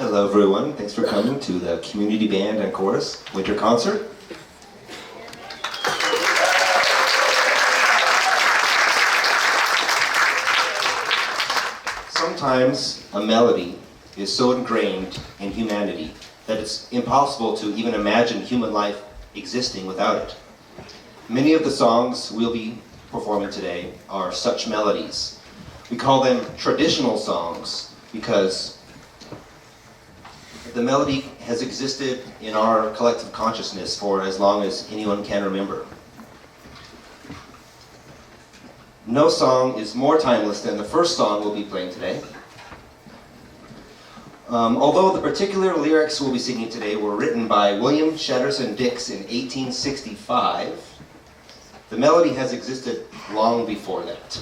Hello everyone, thanks for coming to the Community Band and Chorus Winter Concert. Sometimes a melody is so ingrained in humanity that it's impossible to even imagine human life existing without it. Many of the songs we'll be performing today are such melodies. We call them traditional songs because the melody has existed in our collective consciousness for as long as anyone can remember. No song is more timeless than the first song we'll be playing today. Although the particular lyrics we'll be singing today were written by William Shatterson Dix in 1865, the melody has existed long before that.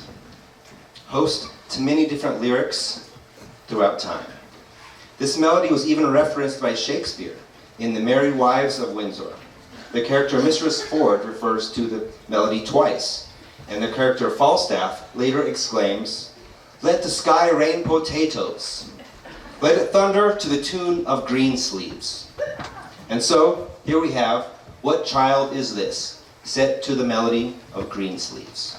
Host to many different lyrics throughout time. This melody was even referenced by Shakespeare in The Merry Wives of Windsor. The character Mistress Ford refers to the melody twice, and the character Falstaff later exclaims, "Let the sky rain potatoes. Let it thunder to the tune of Greensleeves." And so, here we have What Child Is This? Set to the melody of Greensleeves.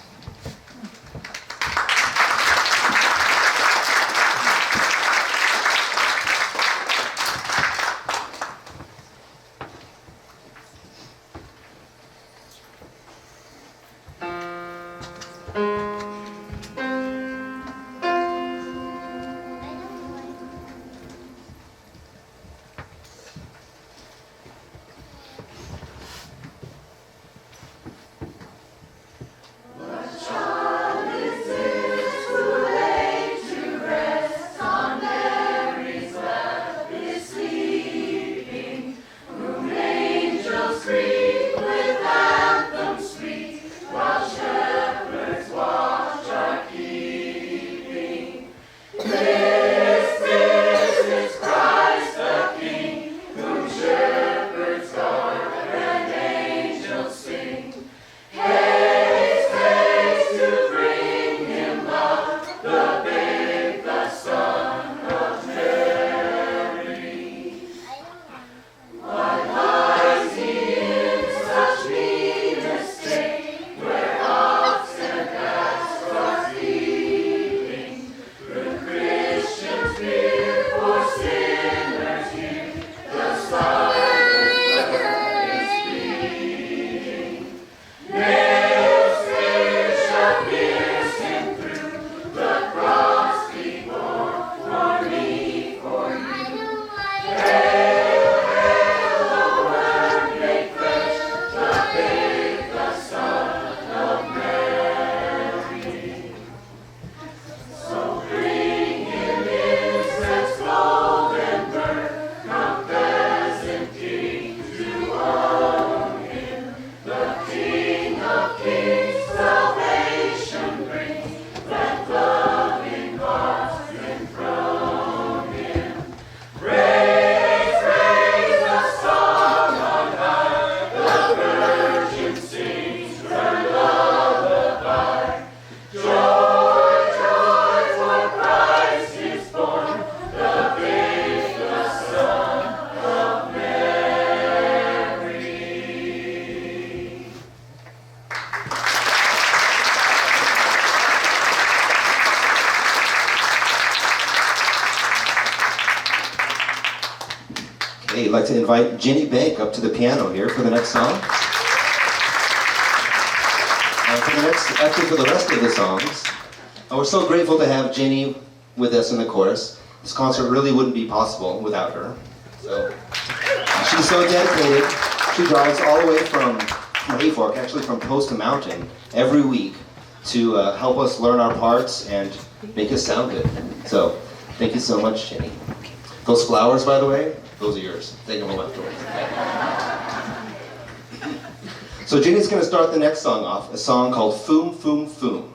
I'd like to invite Ginny Bank up to the piano here for the next song. For the rest of the songs, we're so grateful to have Ginny with us in the chorus. This concert really wouldn't be possible without her. So she's so dedicated. She drives all the way from Hayfork, actually from Post to Mountain, every week to help us learn our parts and make us sound good. So thank you so much, Ginny. Those flowers, by the way, those are yours. Take them away afterwards. So Ginny's going to start the next song off, a song called Foom Foom Foom,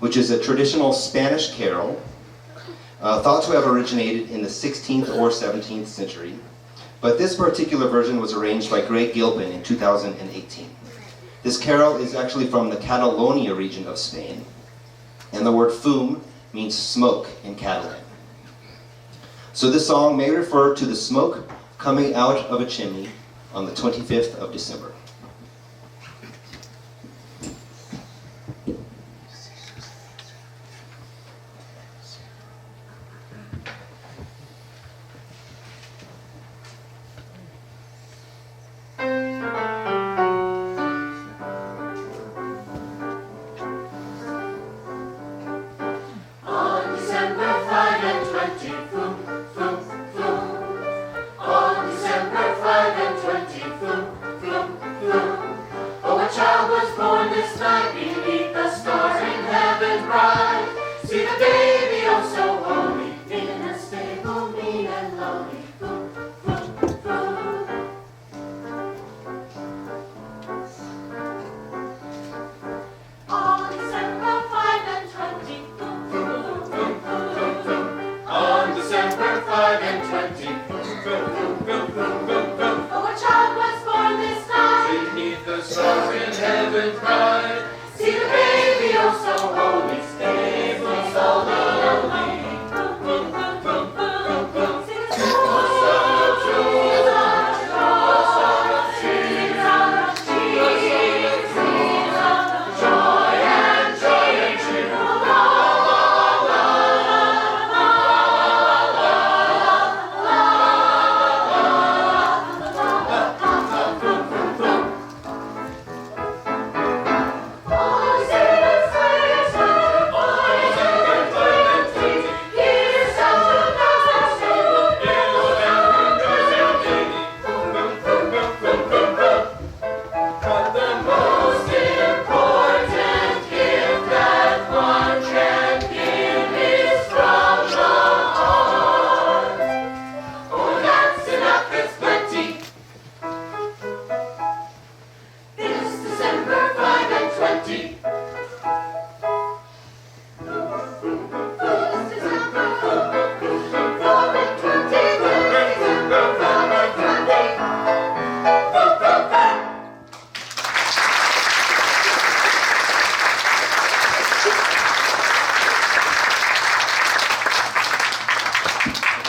which is a traditional Spanish carol thought to have originated in the 16th or 17th century. But this particular version was arranged by Greg Gilpin in 2018. This carol is actually from the Catalonia region of Spain, and the word fum means smoke in Catalan. So this song may refer to the smoke coming out of a chimney on the 25th of December.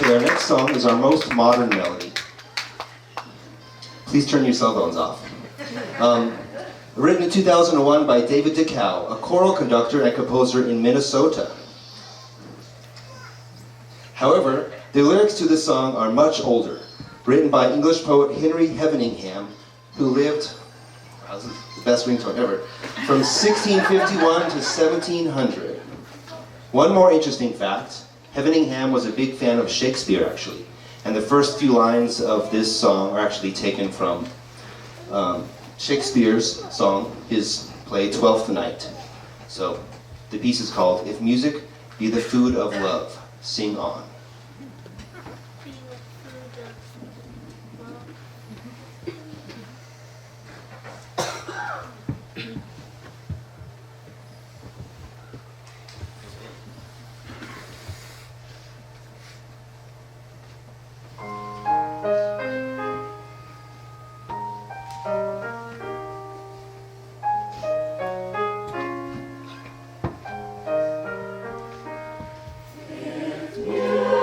Okay, our next song is our most modern melody. Please turn your cell phones off. Written in 2001 by David DeCow, a choral conductor and composer in Minnesota. However, the lyrics to this song are much older, written by English poet Henry Heveningham, who lived, wow, this is the best ringtone ever, from 1651 to 1700. One more interesting fact, Heveningham was a big fan of Shakespeare, actually, and the first few lines of this song are actually taken from Shakespeare's song, his play Twelfth Night. So the piece is called If Music Be the Food of Love, Sing On. You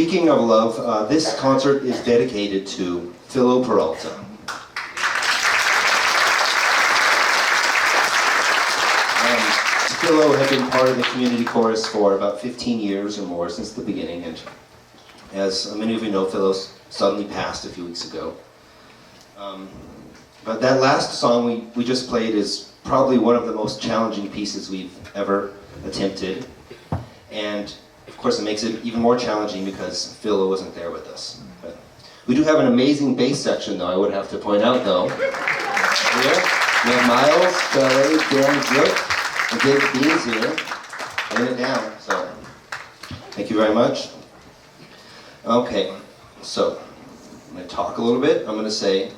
Speaking of love, this concert is dedicated to Philo Peralta. Philo had been part of the community chorus for about 15 years or more, since the beginning, and as many of you know, Philo suddenly passed a few weeks ago. But that last song we just played is probably one of the most challenging pieces we've ever attempted, and of course it makes it even more challenging because Philo wasn't there with us. But we do have an amazing bass section, though, I would have to point out, though. Here, we have Miles, Ballet, Dan, Brooke, and David Beans here, laying it down, so thank you very much. Okay, so I'm going to talk a little bit. I'm going to say,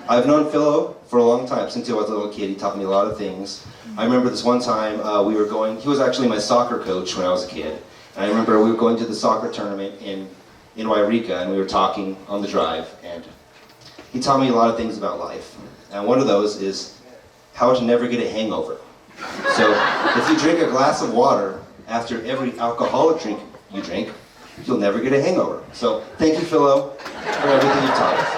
I've known Philo for a long time, since he was a little kid. He taught me a lot of things. I remember this one time we were going, he was actually my soccer coach when I was a kid, and I remember we were going to the soccer tournament in Wairika, and we were talking on the drive, and he taught me a lot of things about life. And one of those is how to never get a hangover. So if you drink a glass of water after every alcoholic drink you drink, you'll never get a hangover. So thank you, Philo, for everything you taught us.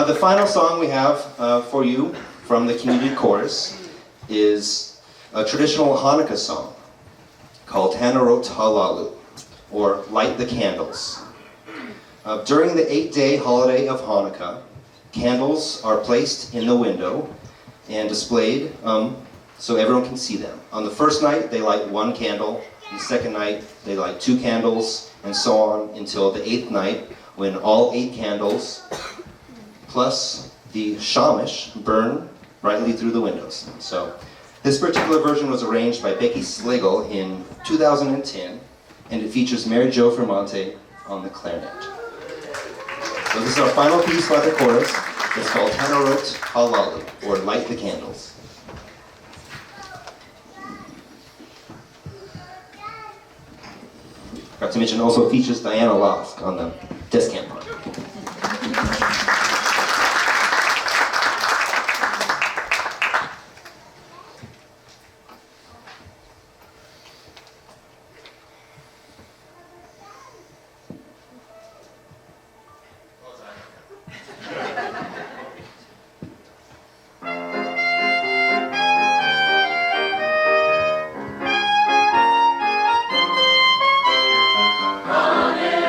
The final song we have for you from the community chorus is a traditional Hanukkah song called Hanarot Halalu, or Light the Candles. During the 8-day holiday of Hanukkah, candles are placed in the window and displayed so everyone can see them. On the first night, they light 1 candle. On the second night, they light 2 candles, and so on until the 8th night, when all 8 candles, plus the shamish, burn brightly through the windows. So this particular version was arranged by Becky Sligel in 2010, and it features Mary Jo Fermonte on the clarinet. So this is our final piece by the chorus. It's called Hanarot Halalu, or Light the Candles. Forgot to mention, also features Diana Losk on the descant part.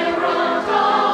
Hanerot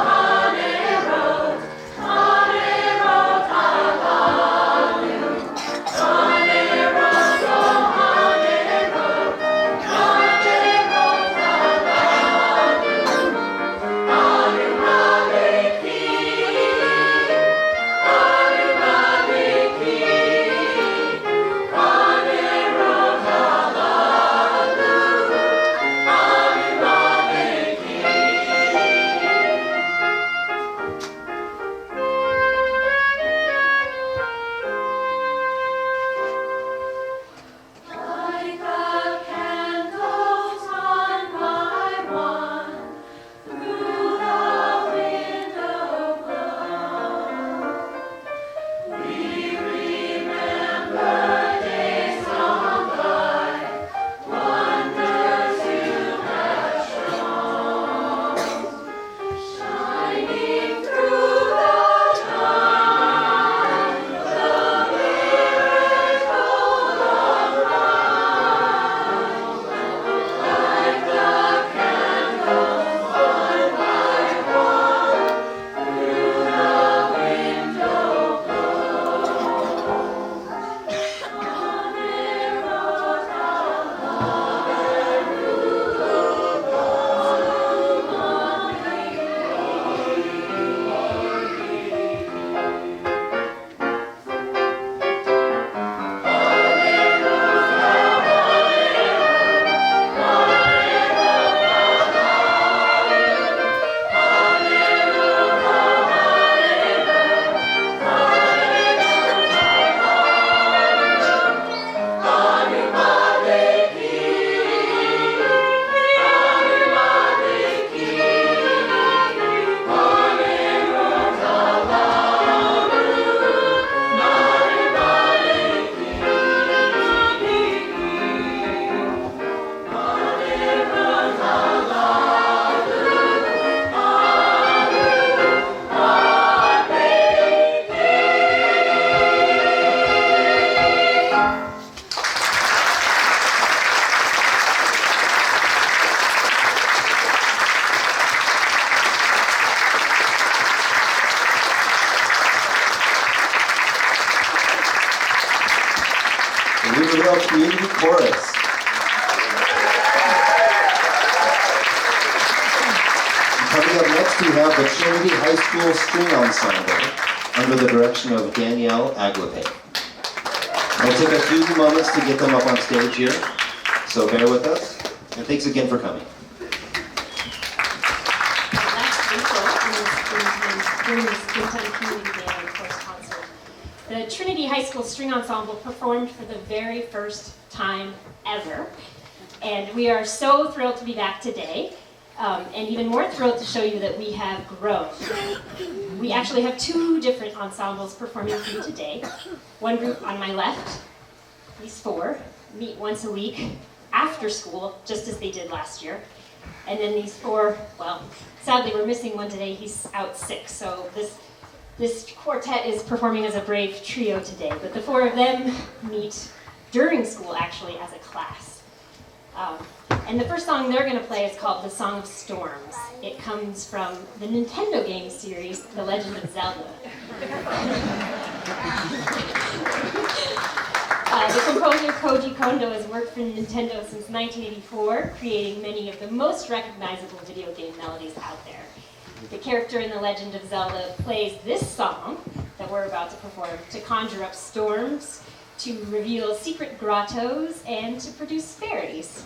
Weaverville Community Chorus. Coming up next, we have the Trinity High School String Ensemble under the direction of Danielle Aglape. It'll take a few moments to get them up on stage here, so bear with us, and thanks again for coming. Last April, during the Springtime Community Band Chorus concert, the Trinity High School String Ensemble performed for the very first time ever, and we are so thrilled to be back today. And even more thrilled to show you that we have grown. We actually have two different ensembles performing for you today. One group on my left, these four, meet once a week after school, just as they did last year. And then these four, well, sadly we're missing one today, he's out sick, so this quartet is performing as a brave trio today. But the four of them meet during school, actually, as a class. And the first song they're going to play is called The Song of Storms. It comes from the Nintendo game series, The Legend of Zelda. The composer Koji Kondo has worked for Nintendo since 1984, creating many of the most recognizable video game melodies out there. The character in The Legend of Zelda plays this song that we're about to perform to conjure up storms, to reveal secret grottos, and to produce fairies.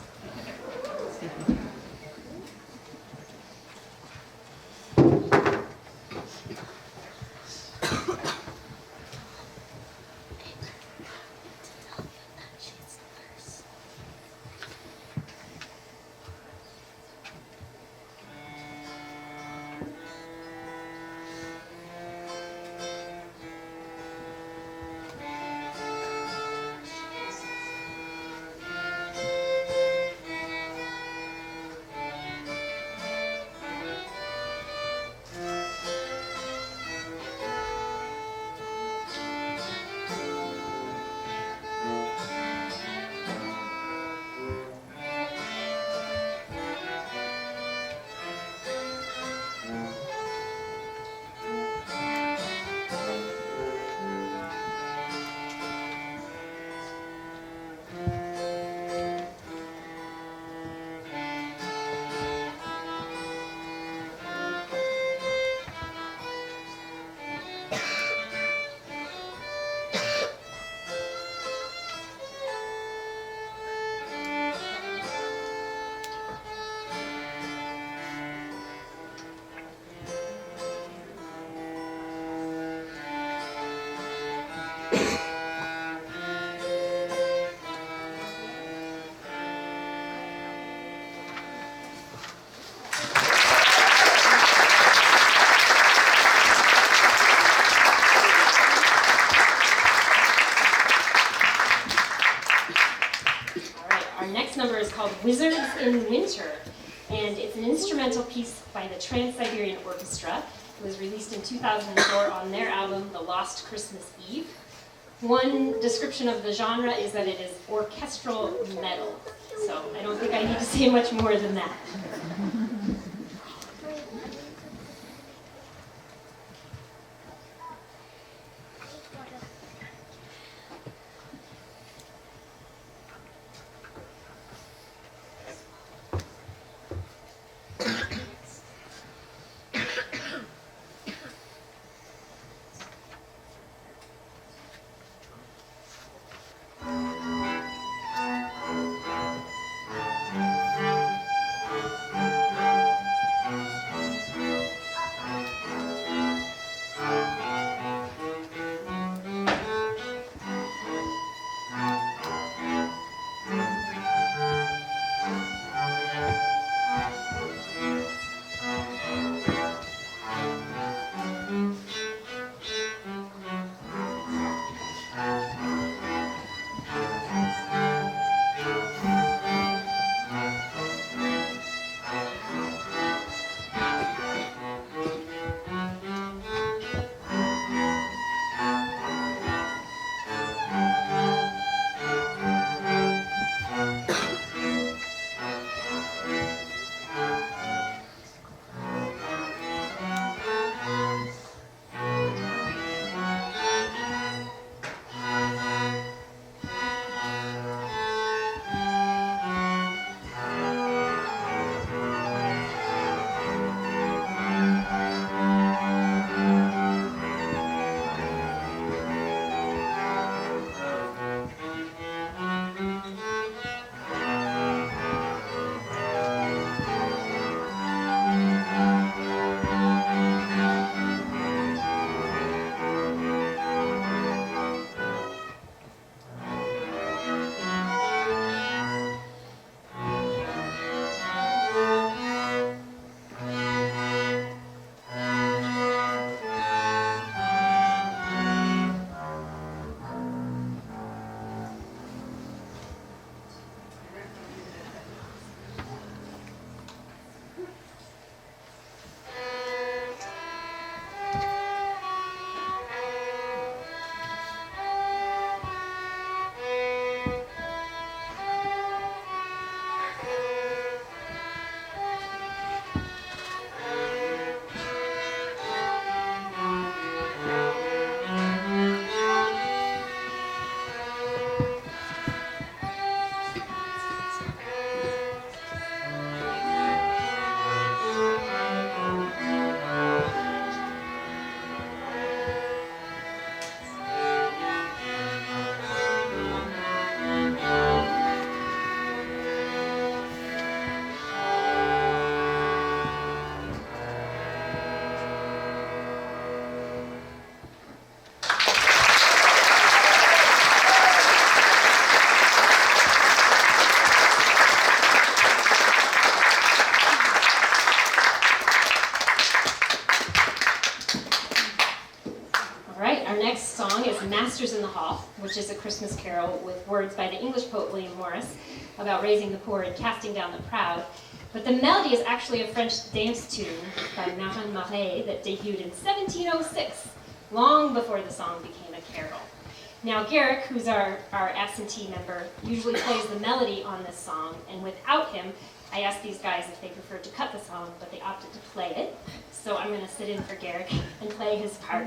Number is called Wizards in Winter, and it's an instrumental piece by the Trans-Siberian Orchestra. It was released in 2004 on their album, The Lost Christmas Eve. One description of the genre is that it is orchestral metal, so I don't think I need to say much more than that. song is Masters in the Hall, which is a Christmas carol with words by the English poet William Morris about raising the poor and casting down the proud. But the melody is actually a French dance tune by Marin Marais that debuted in 1706, long before the song became a carol. Now Garrick, who's our absentee member, usually plays the melody on this song, and without him, I asked these guys if they preferred to cut the song, but they opted to play it. So I'm going to sit in for Garrick and play his part.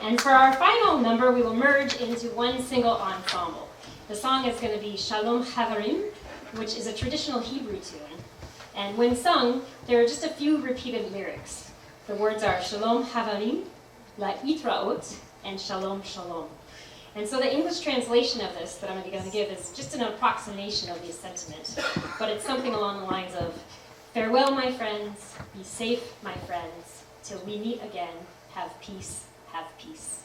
And for our final number, we will merge into one single ensemble. The song is going to be Shalom Havarim, which is a traditional Hebrew tune. And when sung, there are just a few repeated lyrics. The words are Shalom Havarim, La Itraot, and Shalom Shalom. And so the English translation of this that I'm going to give is just an approximation of these sentiments, but it's something along the lines of, farewell, my friends, be safe, my friends, till we meet again, have peace, have peace.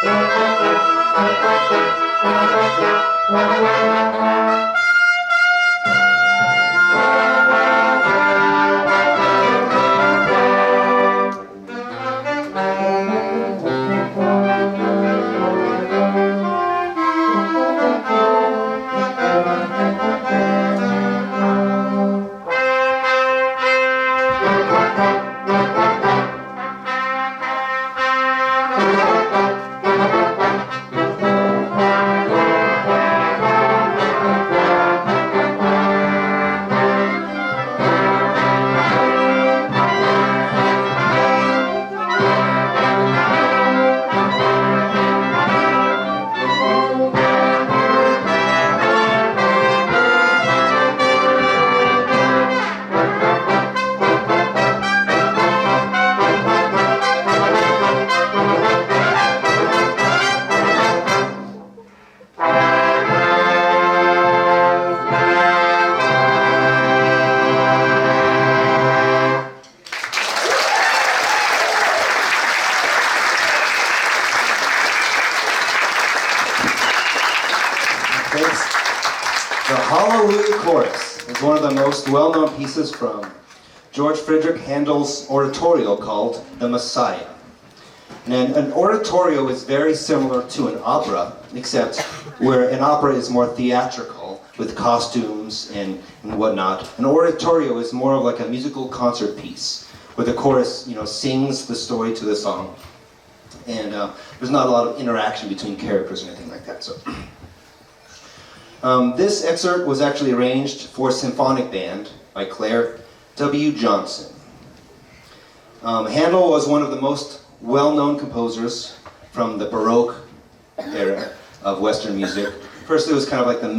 The Hallelujah Chorus is one of the most well-known pieces from George Friedrich Handel's oratorio called The Messiah. And an oratorio is very similar to an opera, except where an opera is more theatrical, with costumes and whatnot. An oratorio is more of like a musical concert piece, where the chorus, sings the story to the song. And there's not a lot of interaction between characters or anything like that. So, this excerpt was actually arranged for symphonic band by Claire W. Johnson. Handel was one of the most well-known composers from the Baroque era of Western music. First it was kind of like the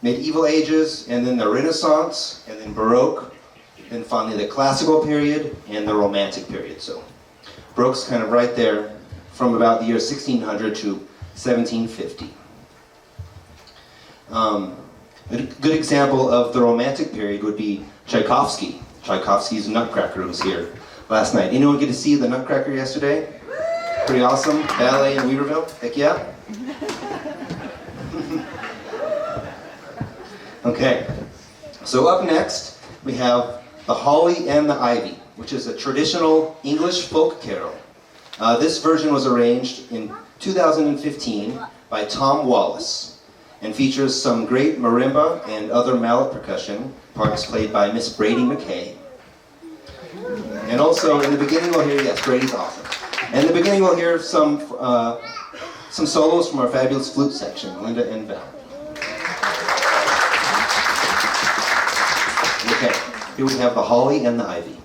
medieval ages, and then the Renaissance, and then Baroque, then finally the classical period and the Romantic period. So Baroque's kind of right there from about the year 1600 to 1750. A good example of the Romantic period would be Tchaikovsky. Tchaikovsky's Nutcracker was here last night. Anyone get to see the Nutcracker yesterday? Pretty awesome. Ballet in Weaverville? Heck yeah. Okay. So up next, we have The Holly and the Ivy, which is a traditional English folk carol. This version was arranged in 2015 by Tom Wallace and features some great marimba and other mallet percussion, parts played by Miss Brady McKay. And also, in the beginning we'll hear, yes, Brady's awesome. In the beginning we'll hear some solos from our fabulous flute section, Linda and Val. Okay, here we have The Holly and the Ivy.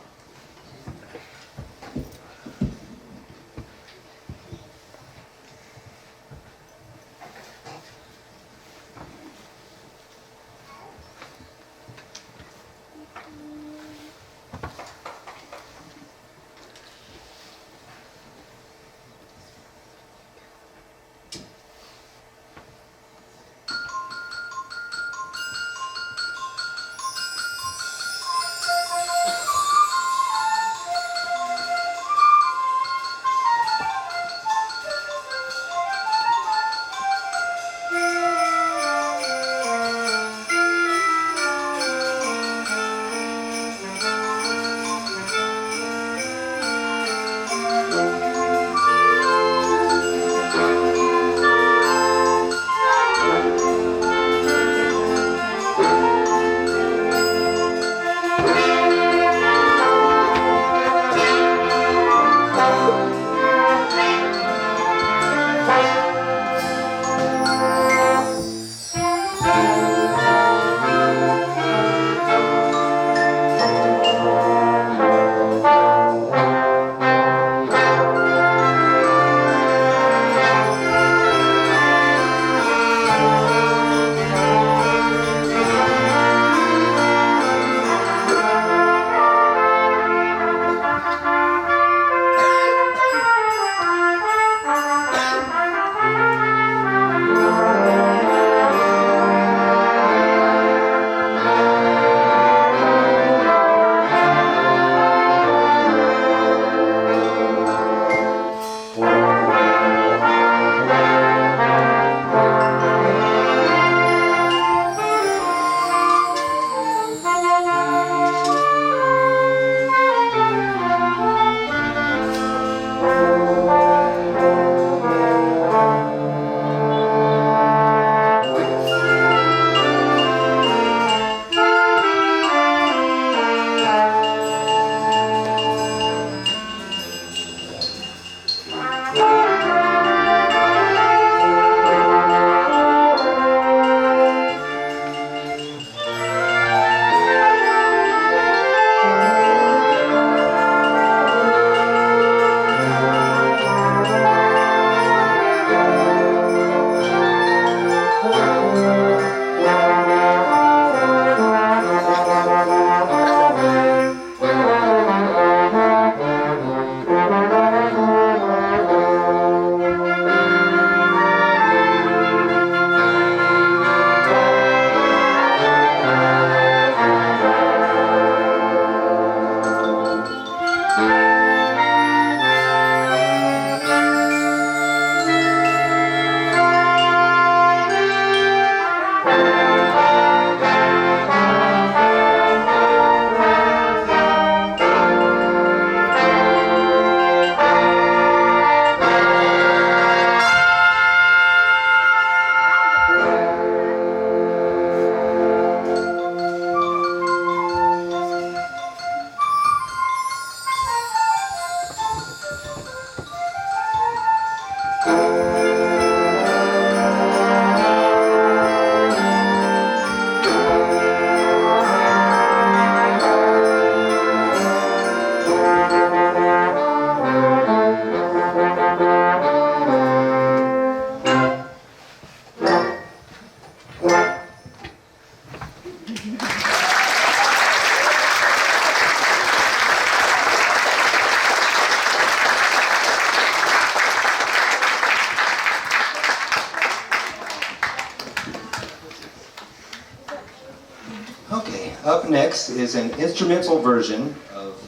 Up next is an instrumental version of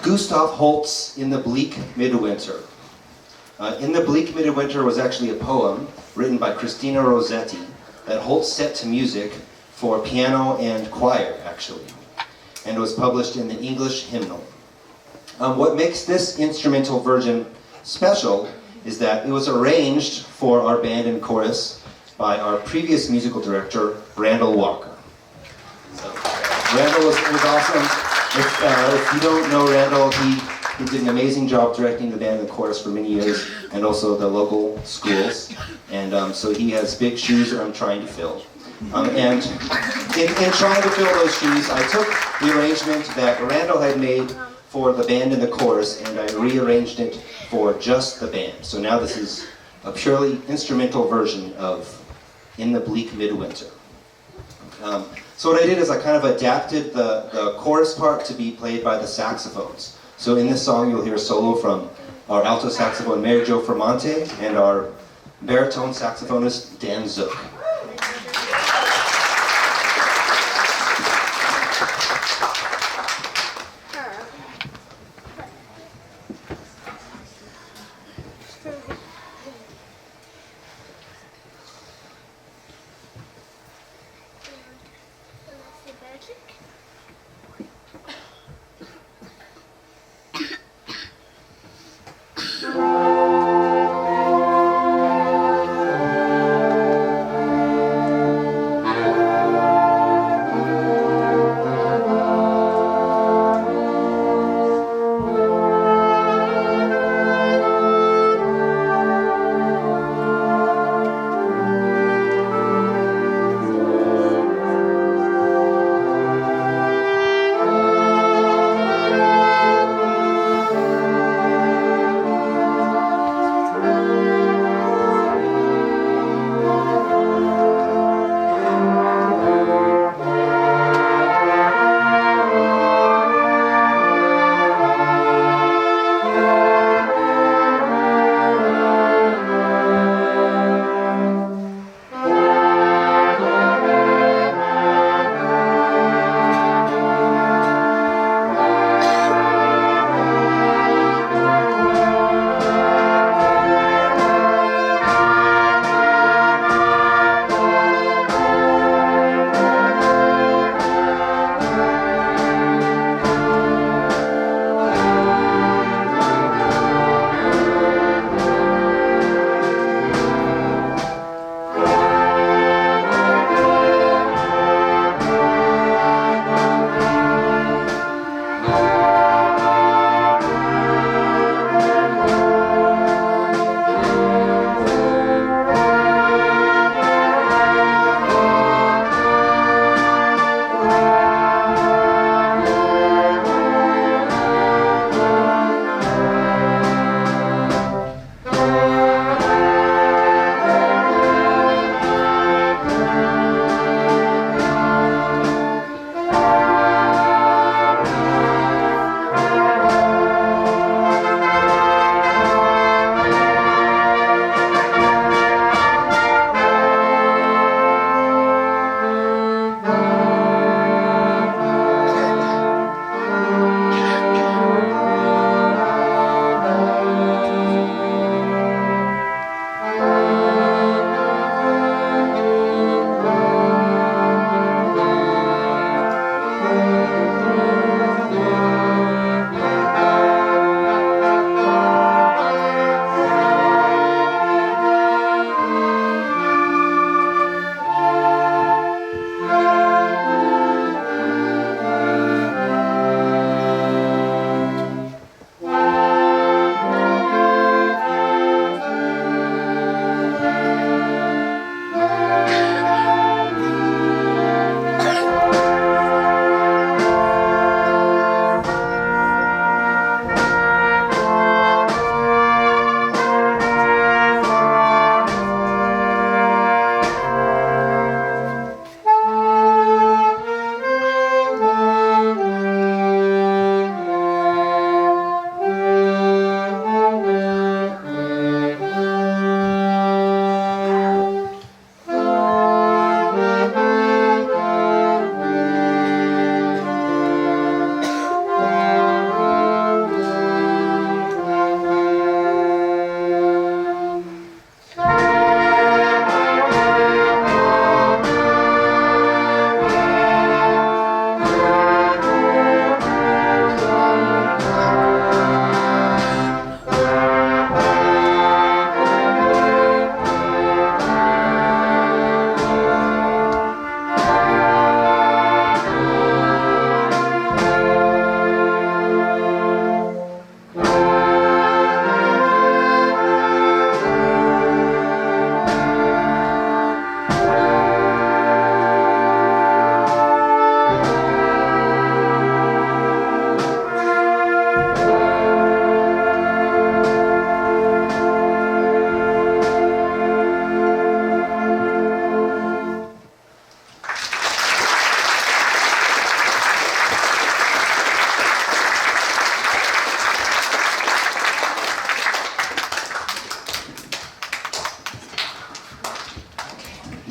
Gustav Holst's In the Bleak Midwinter. In the Bleak Midwinter was actually a poem written by Christina Rossetti that Holst set to music for piano and choir, actually, and was published in the English Hymnal. What makes this instrumental version special is that it was arranged for our band and chorus by our previous musical director, Randall Walker. So, Randall was awesome. If you don't know Randall, he did an amazing job directing the band and chorus for many years, and also the local schools. And so he has big shoes that I'm trying to fill. And in trying to fill those shoes, I took the arrangement that Randall had made for the band and the chorus, and I rearranged it for just the band. So now this is a purely instrumental version of In the Bleak Midwinter. So what I did is I kind of adapted the chorus part to be played by the saxophones. So in this song you'll hear a solo from our alto saxophone Mary Jo Fermante and our baritone saxophonist Dan Zook.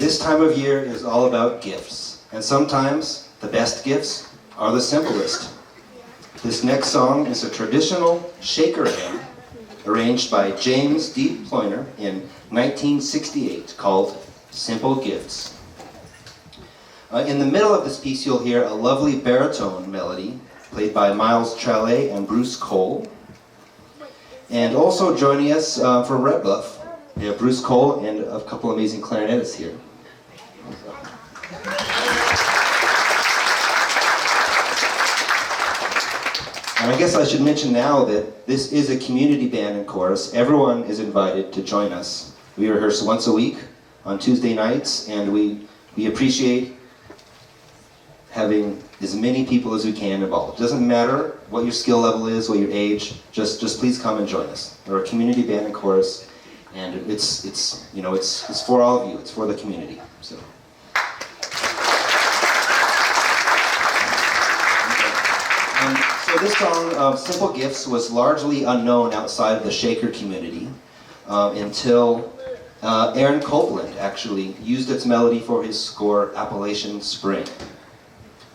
This time of year is all about gifts, and sometimes the best gifts are the simplest. This next song is a traditional shaker hymn arranged by James D. Ployner in 1968 called Simple Gifts. In the middle of this piece you'll hear a lovely baritone melody played by Miles Chalet and Bruce Cole. And also joining us from Red Bluff, we have Bruce Cole and a couple amazing clarinetists here. And I guess I should mention now that this is a community band and chorus. Everyone is invited to join us. We rehearse once a week on Tuesday nights, and we appreciate having as many people as we can involved. It doesn't matter what your skill level is, what your age, just please come and join us. We're a community band and chorus, and it's for all of you, it's for the community. So this song, Simple Gifts, was largely unknown outside of the Shaker community until Aaron Copland actually used its melody for his score Appalachian Spring,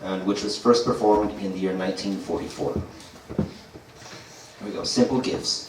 and which was first performed in the year 1944. Here we go, Simple Gifts.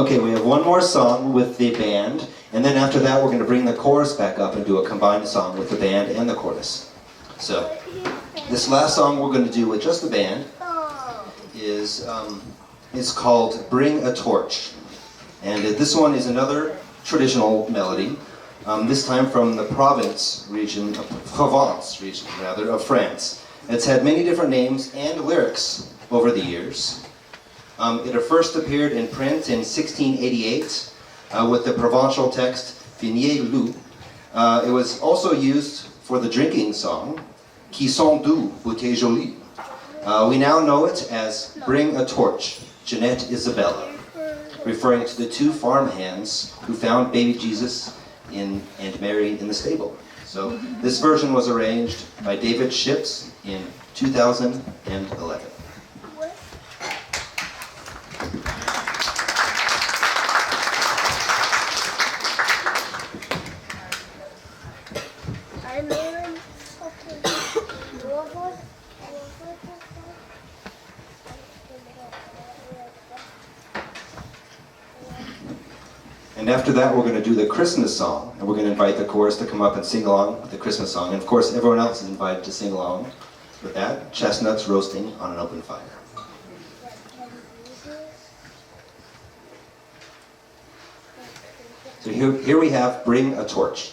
Okay, we have one more song with the band, and then after that we're going to bring the chorus back up and do a combined song with the band and the chorus. So, this last song we're going to do with just the band is called Bring a Torch. And this one is another traditional melody, this time from the Provence region of France. It's had many different names and lyrics over the years. It first appeared in print in 1688 with the Provençal text Fignez loup. It was also used for the drinking song Qui sont doux, bouteille jolie. We now know it as Bring a Torch, Jeanette Isabella, referring to the two farmhands who found baby Jesus and Mary in the stable. So this version was arranged by David Ships in 2011. And after that, we're going to do the Christmas song, and we're going to invite the chorus to come up and sing along with the Christmas song. And of course, everyone else is invited to sing along with that. Chestnuts roasting on an open fire. So here we have Bring a Torch.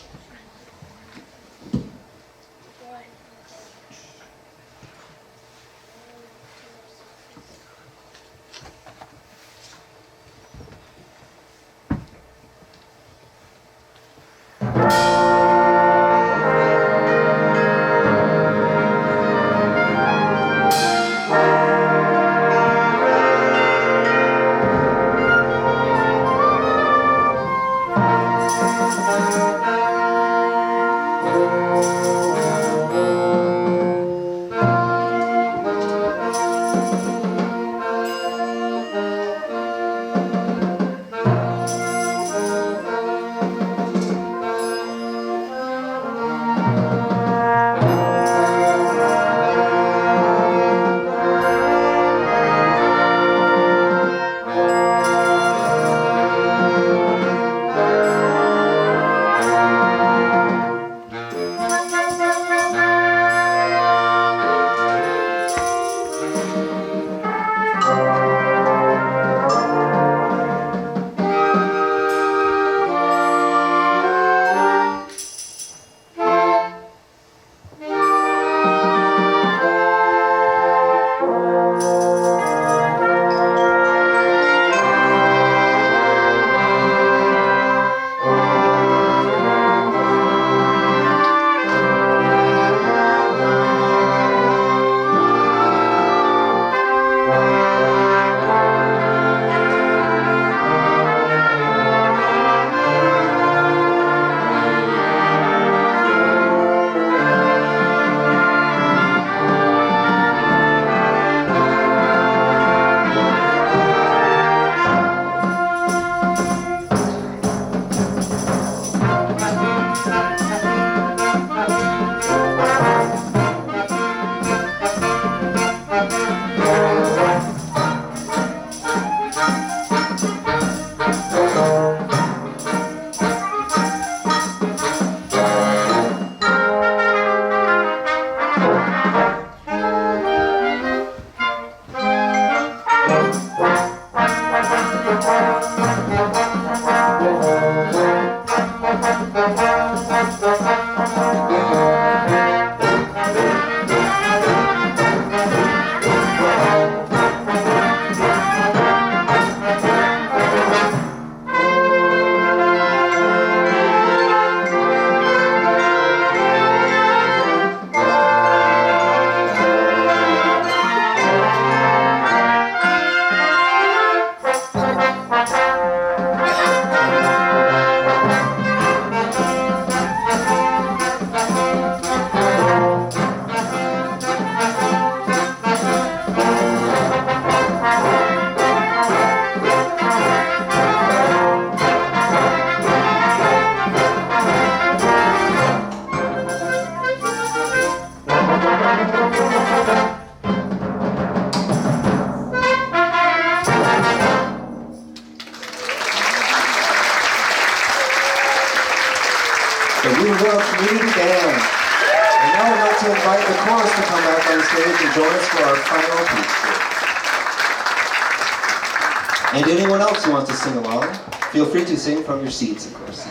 chorus to come back on stage and join us for our final piece. And anyone else who wants to sing along, feel free to sing from your seats, of course.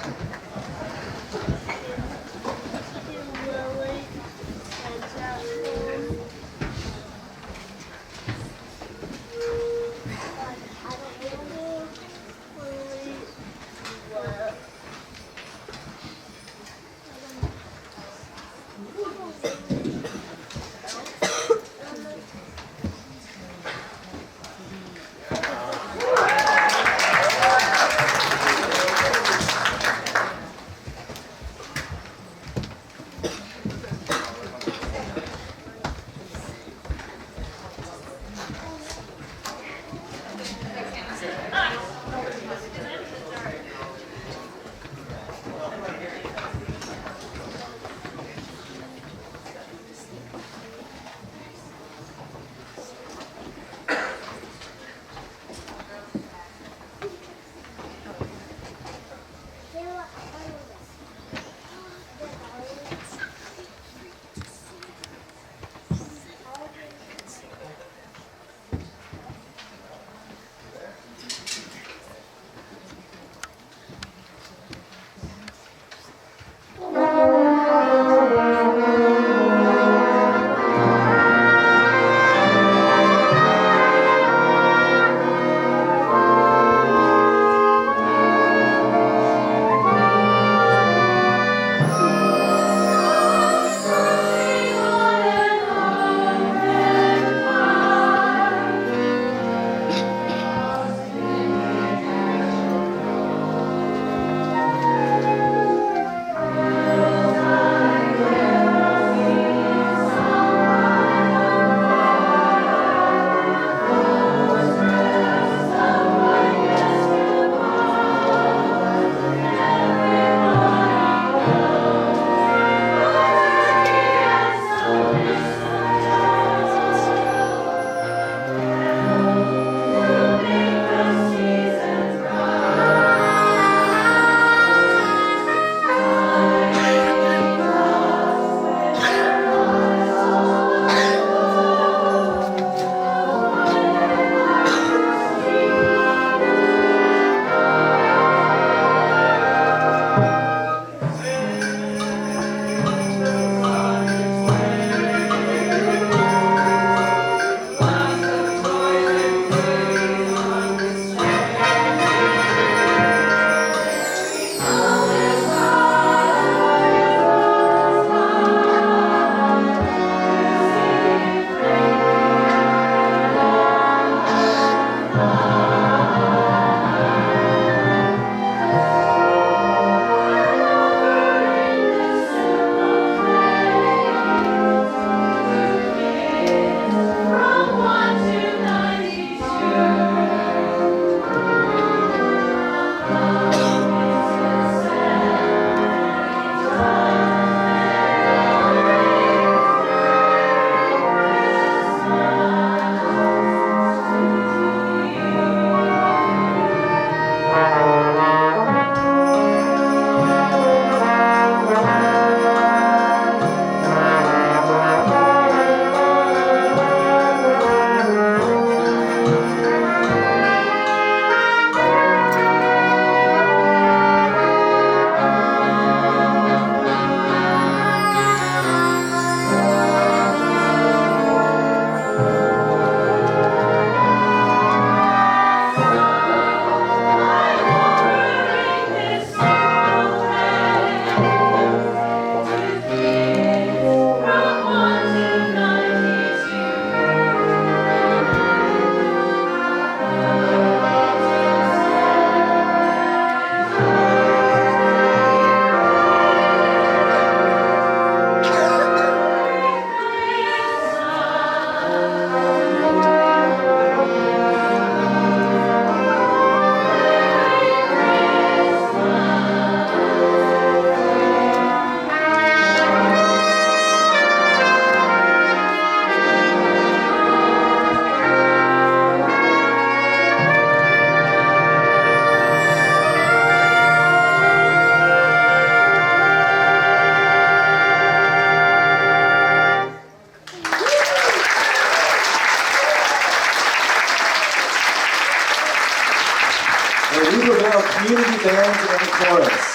the Weaverville Community Band Chorus.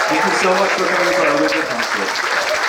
Thank you so much for coming to our winter concert.